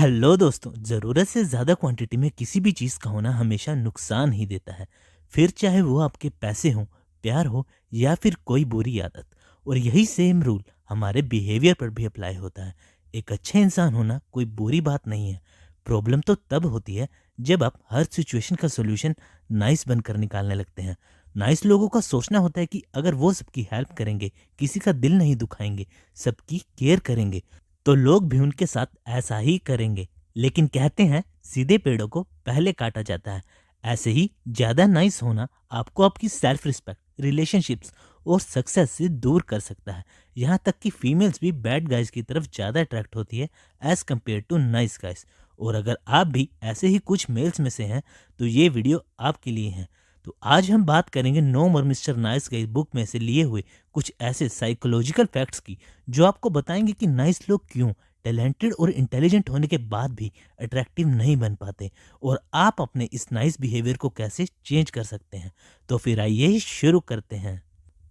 Hello दोस्तों, ज़रूरत से ज़्यादा क्वांटिटी में किसी भी चीज़ का होना हमेशा नुकसान ही देता है। फिर चाहे वो आपके पैसे हों, प्यार हो या फिर कोई बुरी आदत। और यही सेम रूल हमारे बिहेवियर पर भी अप्लाई होता है। एक अच्छे इंसान होना कोई बुरी बात नहीं है। प्रॉब्लम तो तब होती है जब आप हर सिचुएशन का सोल्यूशन नाइस बनकर निकालने लगते हैं। नाइस लोगों का सोचना होता है कि अगर वो सबकी हेल्प करेंगे, किसी का दिल नहीं दुखाएंगे, सबकी केयर करेंगे, तो लोग भी उनके साथ ऐसा ही करेंगे। लेकिन कहते हैं सीधे पेड़ों को पहले काटा जाता है। ऐसे ही ज़्यादा नाइस होना आपको आपकी सेल्फ रिस्पेक्ट, रिलेशनशिप्स और सक्सेस से दूर कर सकता है। यहाँ तक कि फीमेल्स भी बैड गाइज की तरफ ज़्यादा अट्रैक्ट होती है as compare to nice guys. और अगर आप भी ऐसे ही कुछ मेल्स में से हैं तो ये वीडियो आपके लिए है। तो आज हम बात करेंगे नो मोर मिस्टर नाइस गाइज बुक में से लिए हुए कुछ ऐसे साइकोलॉजिकल फैक्ट्स की जो आपको बताएंगे कि नाइस लोग क्यों टैलेंटेड और इंटेलिजेंट होने के बाद भी अट्रैक्टिव नहीं बन पाते, और आप अपने इस नाइस बिहेवियर को कैसे चेंज कर सकते हैं। तो फिर आइए शुरू करते हैं।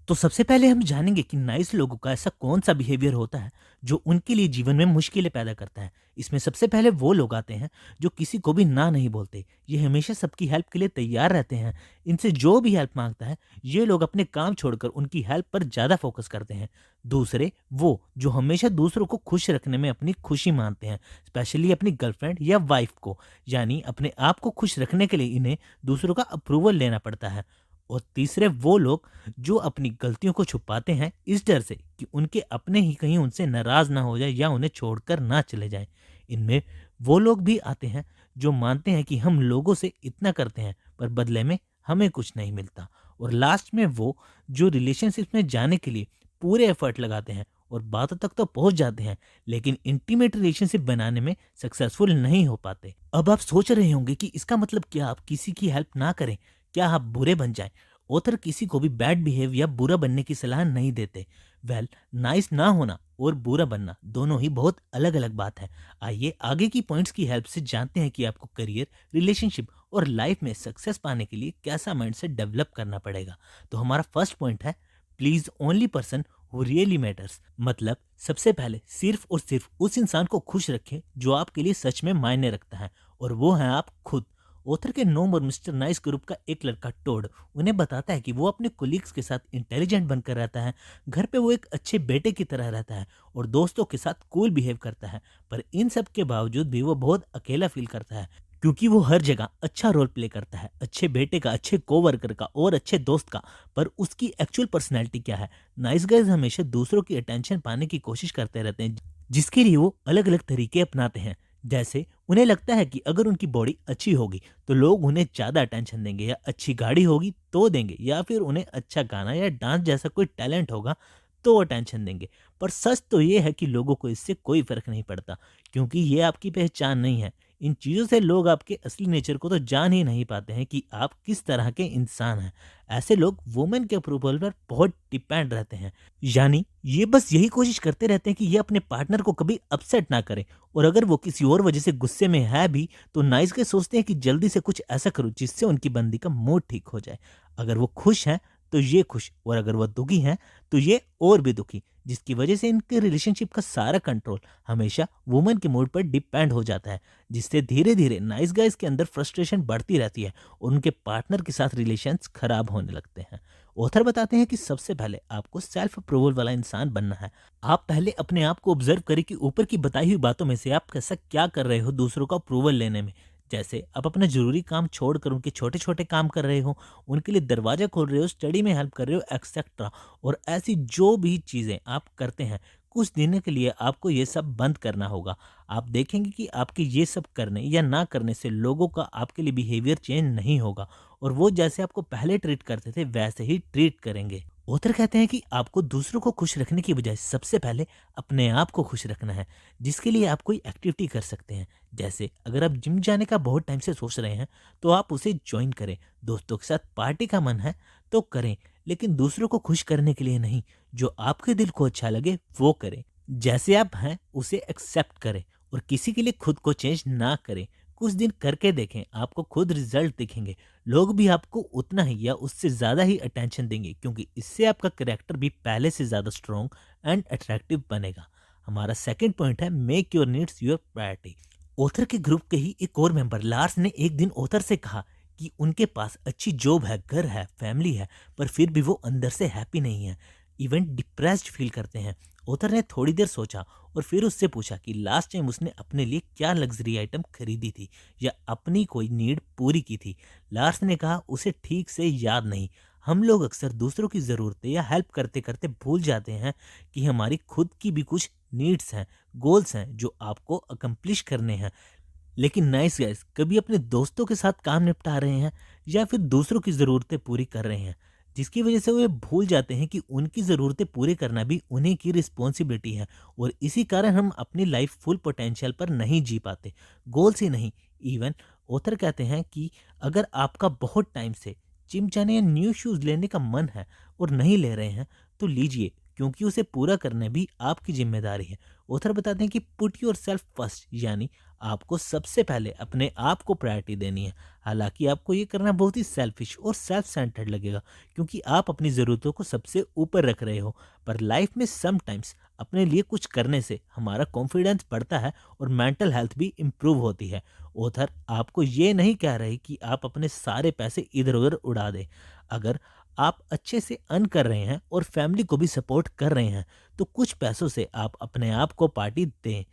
तो सबसे पहले हम जानेंगे कि नाइस लोगों का ऐसा कौन सा बिहेवियर होता है जो उनके लिए जीवन में मुश्किलें पैदा करता है। इसमें सबसे पहले वो लोग आते हैं जो किसी को भी ना नहीं बोलते। ये हमेशा सबकी हेल्प के लिए तैयार रहते हैं। इनसे जो भी हेल्प मांगता है ये लोग अपने काम छोड़कर उनकी हेल्प पर ज़्यादा फोकस करते हैं। दूसरे वो जो हमेशा दूसरों को खुश रखने में अपनी खुशी मानते हैं, स्पेशली अपनी गर्लफ्रेंड या वाइफ को। यानी अपने आप को खुश रखने के लिए इन्हें दूसरों का अप्रूवल लेना पड़ता है। और तीसरे वो लोग जो अपनी गलतियों को छुपाते हैं इस डर से कि उनके अपने ही कहीं उनसे नाराज ना हो जाए या उन्हें छोड़कर ना चले जाएं। इनमें वो लोग भी आते हैं जो मानते हैं कि हम लोगों से इतना करते हैं पर बदले में हमें कुछ नहीं मिलता। और लास्ट में वो जो रिलेशनशिप में जाने के लिए पूरे एफर्ट लगाते हैं और बातों तक तो पहुंच जाते हैं, लेकिन इंटीमेट रिलेशनशिप बनाने में सक्सेसफुल नहीं हो पाते। अब आप सोच रहे होंगे कि इसका मतलब क्या आप किसी की हेल्प ना करें, क्या आप बुरे बन जाएं। ऑथर किसी को भी बैड बिहेव या बुरा बनने की सलाह नहीं देते। वेल, नाइस ना होना और बुरा बनना दोनों ही बहुत अलग अलग बात है। आइए आगे की पॉइंट्स की हेल्प से जानते हैं कि आपको करियर, रिलेशनशिप और लाइफ में सक्सेस पाने के लिए कैसा माइंडसेट डेवलप करना पड़ेगा। तो हमारा फर्स्ट पॉइंट है please only person who really matters. मतलब सबसे पहले सिर्फ और सिर्फ उस इंसान को खुश रखें जो आपके लिए सच में मायने रखता है, और वो है आप खुद। ऑथर के नो मोर मिस्टर नाइस ग्रुप का एक लड़का टोड उन्हें बताता है कि वो अपने कोलीग्स के साथ इंटेलिजेंट बनकर रहता है, घर पे वो एक अच्छे बेटे की तरह रहता है और दोस्तों के साथ कूल बिहेव करता है। पर इन सब के बावजूद भी वो बहुत अकेला फील करता है, क्योंकि वो हर जगह अच्छा रोल प्ले करता है, अच्छे बेटे का, अच्छे कोवर्कर का और अच्छे दोस्त का। पर उसकी एक्चुअल पर्सनैलिटी क्या है? नाइस गाइज हमेशा दूसरों की अटेंशन पाने की कोशिश करते रहते हैं, जिसके लिए वो अलग अलग तरीके अपनाते हैं। जैसे उन्हें लगता है कि अगर उनकी बॉडी अच्छी होगी तो लोग उन्हें ज़्यादा अटेंशन देंगे, या अच्छी गाड़ी होगी तो देंगे, या फिर उन्हें अच्छा गाना या डांस जैसा कोई टैलेंट होगा तो अटेंशन देंगे। पर सच तो ये है कि लोगों को इससे कोई फर्क नहीं पड़ता, क्योंकि ये आपकी पहचान नहीं है। इन चीज़ों से लोग आपके असली नेचर को तो जान ही नहीं पाते हैं कि आप किस तरह के इंसान हैं। ऐसे लोग वुमेन के अप्रूवल पर बहुत डिपेंड रहते हैं। यानी ये बस यही कोशिश करते रहते हैं कि ये अपने पार्टनर को कभी अपसेट ना करें। और अगर वो किसी और वजह से गुस्से में है भी तो नाइस के सोचते हैं कि जल्दी से कुछ ऐसा करो जिससे उनकी बंदी का मूड ठीक हो जाए। अगर वो खुश हैं तो ये खुश, और अगर वो दुखी हैं तो ये और भी दुखी, जिसकी वजह से इनके रिलेशनशिप का सारा कंट्रोल हमेशा वुमन के मूड पर डिपेंड हो जाता है, जिससे धीरे धीरे नाइस गाइज के अंदर फ्रस्ट्रेशन बढ़ती रहती है और उनके पार्टनर के साथ रिलेशंस खराब होने लगते हैं। ऑथर बताते हैं कि सबसे पहले आपको सेल्फ अप्रूवल वाला इंसान बनना है। आप पहले अपने आप को ऑब्जर्व करें कि ऊपर की बताई हुई बातों में से आप कैसा क्या कर रहे हो दूसरों का अप्रूवल लेने में। जैसे आप अपना जरूरी काम छोड़कर उनके छोटे छोटे काम कर रहे हो, उनके लिए दरवाजा खोल रहे हो, स्टडी में हेल्प कर रहे हो, एक्सेट्रा। और ऐसी जो भी चीज़ें आप करते हैं, कुछ दिनों के लिए आपको ये सब बंद करना होगा। आप देखेंगे कि आपके ये सब करने या ना करने से लोगों का आपके लिए बिहेवियर चेंज नहीं होगा, और वो जैसे आपको पहले ट्रीट करते थे वैसे ही ट्रीट करेंगे। ऑथर कहते हैं कि आपको दूसरों को खुश रखने की बजाय सबसे पहले अपने आप को खुश रखना है, जिसके लिए आप कोई एक्टिविटी कर सकते हैं। जैसे अगर आप जिम जाने का बहुत टाइम से सोच रहे हैं तो आप उसे ज्वाइन करें। दोस्तों के साथ पार्टी का मन है तो करें, लेकिन दूसरों को खुश करने के लिए नहीं। जो आपके दिल को अच्छा लगे वो करें। जैसे आप हैं उसे एक्सेप्ट करें और किसी के लिए खुद को चेंज ना करें। कुछ दिन करके देखें, आपको खुद रिजल्ट दिखेंगे। लोग भी आपको उतना ही या उससे ज़्यादा ही अटेंशन देंगे, क्योंकि इससे आपका करेक्टर भी पहले से ज़्यादा स्ट्रॉन्ग एंड अट्रैक्टिव बनेगा। हमारा सेकंड पॉइंट है make your needs your priority. Author के ग्रुप के ही एक और मेंबर लार्स ने एक दिन ऑथर से कहा कि उनके पास अच्छी जॉब है, घर है, फैमिली है, पर फिर भी वो अंदर से हैप्पी नहीं है, इवन डिप्रेस्ड फील करते हैं। ऑथर ने थोड़ी देर सोचा और फिर उससे पूछा कि लास्ट टाइम उसने अपने लिए क्या लग्जरी आइटम खरीदी थी या अपनी कोई नीड पूरी की थी। लार्स ने कहा उसे ठीक से याद नहीं। हम लोग अक्सर दूसरों की ज़रूरतें या हेल्प करते करते भूल जाते हैं कि हमारी खुद की भी कुछ नीड्स हैं, गोल्स हैं जो आपको अकम्प्लिश करने हैं। लेकिन नाइस गाइस कभी अपने दोस्तों के साथ काम निपटा रहे हैं या फिर दूसरों की ज़रूरतें पूरी कर रहे हैं, जिसकी वजह से वे भूल जाते हैं कि उनकी ज़रूरतें पूरी करना भी उन्हीं की रिस्पॉन्सिबिलिटी है। और इसी कारण हम अपनी लाइफ फुल पोटेंशियल पर नहीं जी पाते, गोल्स ही नहीं। इवन ऑथर कहते हैं कि अगर आपका बहुत टाइम से जिम जाने या न्यू शूज़ लेने का मन है और नहीं ले रहे हैं तो लीजिए, क्योंकि उसे पूरा करना भी आपकी जिम्मेदारी है। ऑथर बताते हैं कि पुट योर सेल्फ फर्स्ट, यानी आपको सबसे पहले अपने आप को प्रायोरिटी देनी है। हालांकि आपको ये करना बहुत ही सेल्फिश और सेल्फ सेंटर्ड लगेगा, क्योंकि आप अपनी ज़रूरतों को सबसे ऊपर रख रहे हो। पर लाइफ में समटाइम्स अपने लिए कुछ करने से हमारा कॉन्फिडेंस बढ़ता है और मेंटल हेल्थ भी इम्प्रूव होती है। ऑथर आपको ये नहीं कह रहे कि आप अपने सारे पैसे इधर उधर उड़ा दें। अगर आप अच्छे से अर्न कर रहे हैं और फैमिली को भी सपोर्ट कर रहे हैं तो कुछ पैसों से आप अपने आप को पार्टी दें।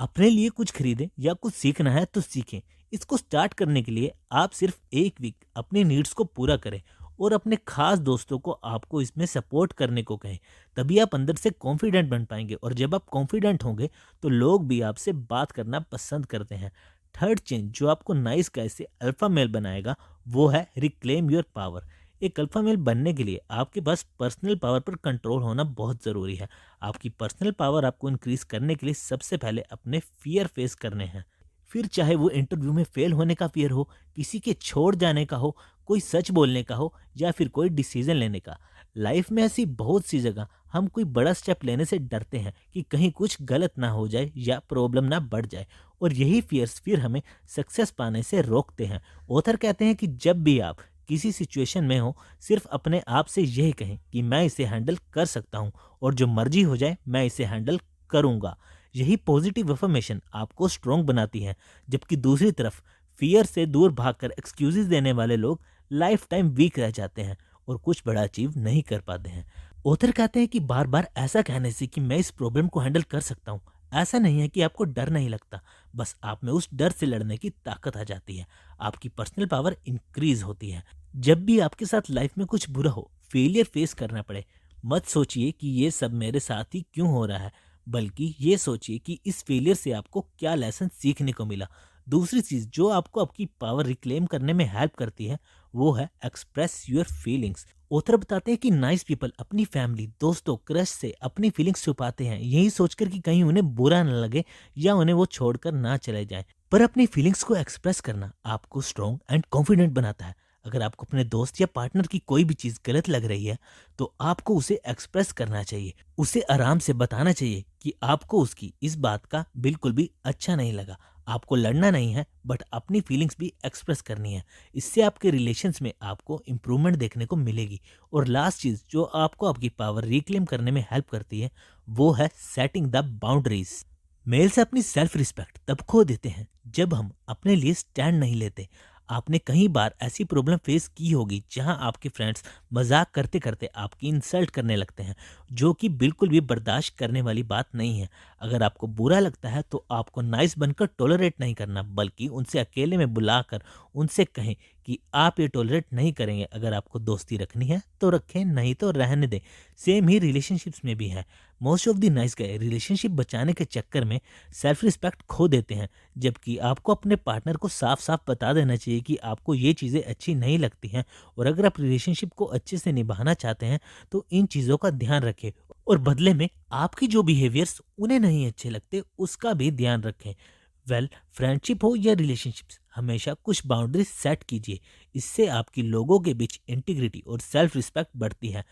अपने लिए कुछ खरीदें या कुछ सीखना है तो सीखें। इसको स्टार्ट करने के लिए आप सिर्फ एक वीक अपनी नीड्स को पूरा करें और अपने खास दोस्तों को आपको इसमें सपोर्ट करने को कहें। तभी आप अंदर से कॉन्फिडेंट बन पाएंगे और जब आप कॉन्फिडेंट होंगे तो लोग भी आपसे बात करना पसंद करते हैं। थर्ड चेंज जो आपको नाइस गाय से अल्फा मेल बनाएगा वो है रिक्लेम योर पावर। एक अल्फा मेल बनने के लिए आपके पास पर्सनल पावर पर कंट्रोल होना बहुत ज़रूरी है। आपकी पर्सनल पावर आपको इंक्रीज करने के लिए सबसे पहले अपने फियर फेस करने हैं। फिर चाहे वो इंटरव्यू में फेल होने का फियर हो, किसी के छोड़ जाने का हो, कोई सच बोलने का हो या फिर कोई डिसीजन लेने का। लाइफ में ऐसी बहुत सी जगह हम कोई बड़ा स्टेप लेने से डरते हैं कि कहीं कुछ गलत ना हो जाए या प्रॉब्लम ना बढ़ जाए, और यही फियर्स फिर हमें सक्सेस पाने से रोकते हैं। ऑथर कहते हैं कि जब भी आप किसी सिचुएशन में हो, सिर्फ अपने आप से यही कहें कि मैं इसे हैंडल कर सकता हूँ और जो मर्जी हो जाए मैं इसे हैंडल करूँगा। यही पॉजिटिव अफर्मेशन आपको स्ट्रॉन्ग बनाती है। जबकि दूसरी तरफ फियर से दूर भागकर एक्सक्यूजेस देने वाले लोग लाइफ टाइम वीक रह जाते हैं और कुछ बड़ा अचीव नहीं कर पाते हैं। ऑथर कहते हैं कि बार बार ऐसा कहने से कि मैं इस प्रॉब्लम को हैंडल कर सकता हूँ, ऐसा नहीं है कि आपको डर नहीं लगता, बस आप में उस डर से लड़ने की ताकत आ जाती है। आपकी पर्सनल पावर इंक्रीज होती है। जब भी आपके साथ लाइफ में कुछ बुरा हो, फेलियर फेस करना पड़े, मत सोचिए कि ये सब मेरे साथ ही क्यों हो रहा है, बल्कि ये सोचिए कि इस फेलियर से आपको क्या लेसन सीखने को मिला। दूसरी चीज़ जो आपको आपकी पावर रिक्लेम करने में हेल्प करती है वो है एक्सप्रेस योर फीलिंग्स। ऑथर बताते हैं कि नाइस पीपल अपनी फैमिली, दोस्तों, क्रश से अपनी फीलिंग्स छुपाते हैं, यही सोचकर कि कहीं उन्हें बुरा न लगे या उन्हें वो छोड़कर ना चले जाएं। पर अपनी फीलिंग्स को एक्सप्रेस करना आपको स्ट्रॉन्ग एंड कॉन्फिडेंट बनाता है। अगर आपको अपने दोस्त या पार्टनर की कोई भी चीज़ गलत लग रही है तो आपको उसे एक्सप्रेस करना चाहिए, उसे आराम से बताना चाहिए कि आपको उसकी इस बात का बिल्कुल भी अच्छा नहीं लगा। आपको लड़ना नहीं है, बट अपनी फीलिंग्स भी एक्सप्रेस करनी है। इससे आपके रिलेशंस में आपको इम्प्रूवमेंट देखने को मिलेगी। और लास्ट चीज़ जो आपको आपकी पावर रिक्लेम करने में हेल्प करती है वो है सेटिंग द बाउंड्रीज। मेल्स अपनी सेल्फ रिस्पेक्ट तब खो देते हैं जब हम अपने लिए स्टैंड नहीं लेते। आपने कई बार ऐसी प्रॉब्लम फेस की होगी जहां आपके फ्रेंड्स मजाक करते करते आपकी इंसल्ट करने लगते हैं, जो कि बिल्कुल भी बर्दाश्त करने वाली बात नहीं है। अगर आपको बुरा लगता है तो आपको नाइस बनकर टॉलरेट नहीं करना, बल्कि उनसे अकेले में बुलाकर उनसे कहें कि आप ये टॉलरेट नहीं करेंगे। अगर आपको दोस्ती रखनी है तो रखें, नहीं तो रहने दें। सेम ही रिलेशनशिप्स में भी है। Most of the nice guy relationship बचाने के चक्कर में सेल्फ रिस्पेक्ट खो देते हैं, जबकि आपको अपने पार्टनर को साफ साफ बता देना चाहिए कि आपको ये चीज़ें अच्छी नहीं लगती हैं, और अगर आप रिलेशनशिप को अच्छे से निभाना चाहते हैं तो इन चीज़ों का ध्यान रखें और बदले में आपकी जो बिहेवियर्स उन्हें नहीं अच्छे लगते उसका भी ध्यान रखें। फ्रेंडशिप हो या रिलेशनशिप्स, हमेशा कुछ बाउंड्रीज सेट कीजिए। इससे आपकी लोगों के बीच इंटीग्रिटी और सेल्फ रिस्पेक्ट बढ़ती है।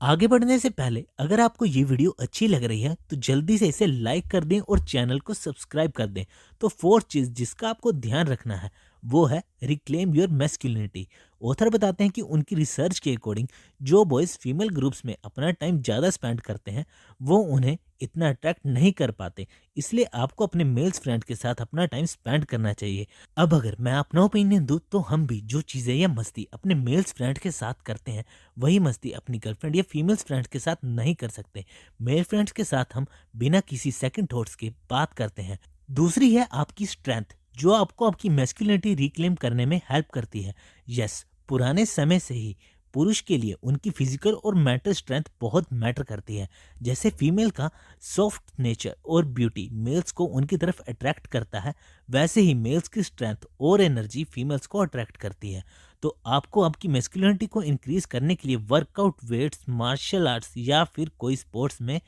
आगे बढ़ने से पहले अगर आपको ये वीडियो अच्छी लग रही है तो जल्दी से इसे लाइक कर दें और चैनल को सब्सक्राइब कर दें। तो फोर्थ चीज़ जिसका आपको ध्यान रखना है वो है रिक्लेम योर मैस्कुलिनिटी। ऑथर बताते हैं कि उनकी रिसर्च के अकॉर्डिंग जो बॉयज़ फीमेल ग्रुप्स में अपना टाइम ज़्यादा स्पेंड करते हैं वो उन्हें इतना अट्रैक्ट नहीं कर पाते, इसलिए आपको अपने मेल्स फ्रेंड के साथ अपना टाइम स्पेंड करना चाहिए। अब अगर मैं अपना ओपिनियन दूँ तो हम भी जो चीज़ें या मस्ती अपने मेल्स फ्रेंड के साथ करते हैं वही मस्ती अपनी गर्लफ्रेंड या फीमेल्स फ्रेंड्स के साथ नहीं कर सकते। मेल फ्रेंड्स के साथ हम बिना किसी सेकंड थॉट्स के बात करते हैं। दूसरी है आपकी स्ट्रेंथ, जो आपको आपकी मैस्कुलिनिटी रिक्लेम करने में हेल्प करती है। यस, पुराने समय से ही पुरुष के लिए उनकी फिजिकल और मेंटल स्ट्रेंथ बहुत मैटर करती है। जैसे फीमेल का सॉफ्ट नेचर और ब्यूटी मेल्स को उनकी तरफ अट्रैक्ट करता है, वैसे ही मेल्स की स्ट्रेंथ और एनर्जी फीमेल्स को अट्रैक्ट करती है। तो आपको आपकी मैस्कुलिनिटी को इंक्रीज करने के लिए वर्कआउट, वेट्स, मार्शल आर्ट्स या फिर कोई स्पोर्ट्स में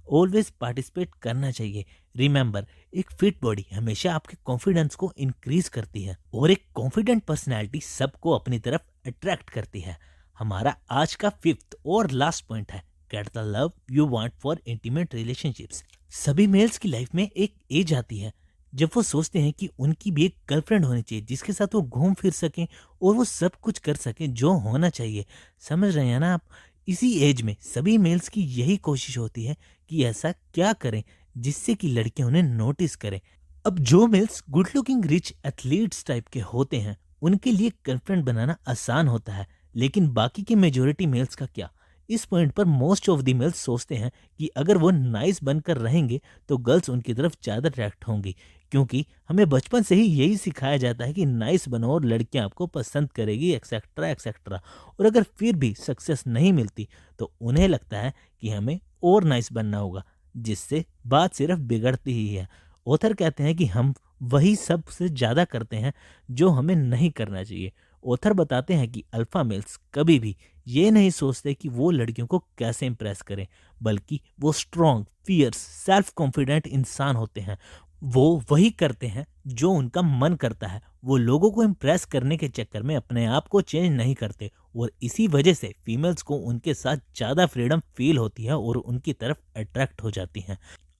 ऑलवेज पार्टिसिपेट करना चाहिए। रिमेंबर, एक फिट बॉडी हमेशा आपके कॉन्फिडेंस को इंक्रीज करती है और एक कॉन्फिडेंट पर्सनैलिटी सबको अपनी तरफ अट्रैक्ट करती है। हमारा आज का फिफ्थ और लास्ट पॉइंट है get the love you want for intimate relationships. सभी मेल्स की लाइफ में एक एज आती है जब वो सोचते हैं कि उनकी भी एक गर्लफ्रेंड होनी चाहिए जिसके साथ वो घूम फिर सकें और वो सब कुछ कर सकें जो होना चाहिए। समझ रहे हैं ना आप? इसी एज में सभी मेल्स की यही कोशिश होती है कि ऐसा क्या करें जिससे कि लड़कियां उन्हें नोटिस करें। अब जो males good looking rich athletes type के होते हैं उनके लिए गर्लफ्रेंड बनाना आसान होता है, लेकिन बाकी के मेजोरिटी मेल्स का क्या? इस पॉइंट पर मोस्ट ऑफ द मेल्स सोचते हैं कि अगर वो नाइस बनकर रहेंगे तो गर्ल्स उनकी तरफ ज़्यादा अट्रैक्ट होंगी, क्योंकि हमें बचपन से ही यही सिखाया जाता है कि नाइस बनो और लड़कियां आपको पसंद करेगी, एक्सेट्रा एक्सेट्रा। और अगर फिर भी सक्सेस नहीं मिलती तो उन्हें लगता है कि हमें और नाइस बनना होगा, जिससे बात सिर्फ बिगड़ती ही है। ऑथर कहते हैं कि हम वही सबसे ज़्यादा करते हैं जो हमें नहीं करना चाहिए। ऑथर बताते हैं कि अल्फा मेल्स कभी भी ये नहीं सोचते कि वो लड़कियों को कैसे इंप्रेस करें, बल्कि वो स्ट्रॉन्ग, फियर्स, सेल्फ कॉन्फिडेंट इंसान होते हैं। वो वही करते हैं जो उनका मन करता है। वो लोगों को इम्प्रेस करने के चक्कर में अपने आप को चेंज नहीं करते और इसी वजह से फीमेल्स को उनके साथ ज़्यादा फ्रीडम फील होती है और उनकी तरफ अट्रैक्ट हो जाती हैं।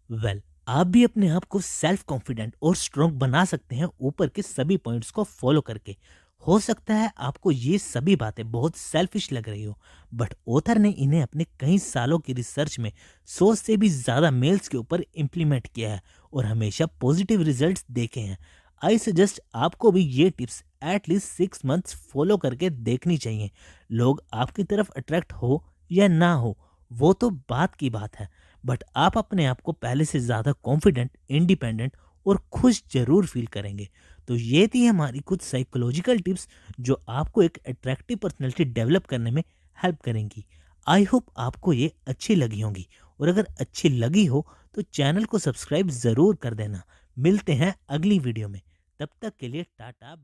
वेल, आप भी अपने आप को सेल्फ कॉन्फिडेंट और स्ट्रॉन्ग बना सकते हैं ऊपर के सभी पॉइंट्स को फॉलो करके। हो सकता है आपको ये सभी बातें बहुत सेल्फिश लग रही हो, बट ऑथर ने इन्हें अपने कई सालों की रिसर्च में 100 से भी ज़्यादा मेल्स के ऊपर इम्प्लीमेंट किया है और हमेशा पॉजिटिव रिजल्ट्स देखे हैं। आई सजेस्ट आपको भी ये टिप्स एटलीस्ट 6 मंथ्स फॉलो करके देखनी चाहिए। लोग आपकी तरफ अट्रैक्ट हो या ना हो वो तो बात की बात है, बट आप अपने आप को पहले से ज़्यादा कॉन्फिडेंट, इंडिपेंडेंट और खुश जरूर फील करेंगे। तो ये थी हमारी कुछ साइकोलॉजिकल टिप्स जो आपको एक अट्रैक्टिव पर्सनैलिटी डेवलप करने में हेल्प करेंगी। आई होप आपको ये अच्छी लगी होंगी और अगर अच्छी लगी हो तो चैनल को सब्सक्राइब ज़रूर कर देना। मिलते हैं अगली वीडियो में, तब तक के लिए टाटा।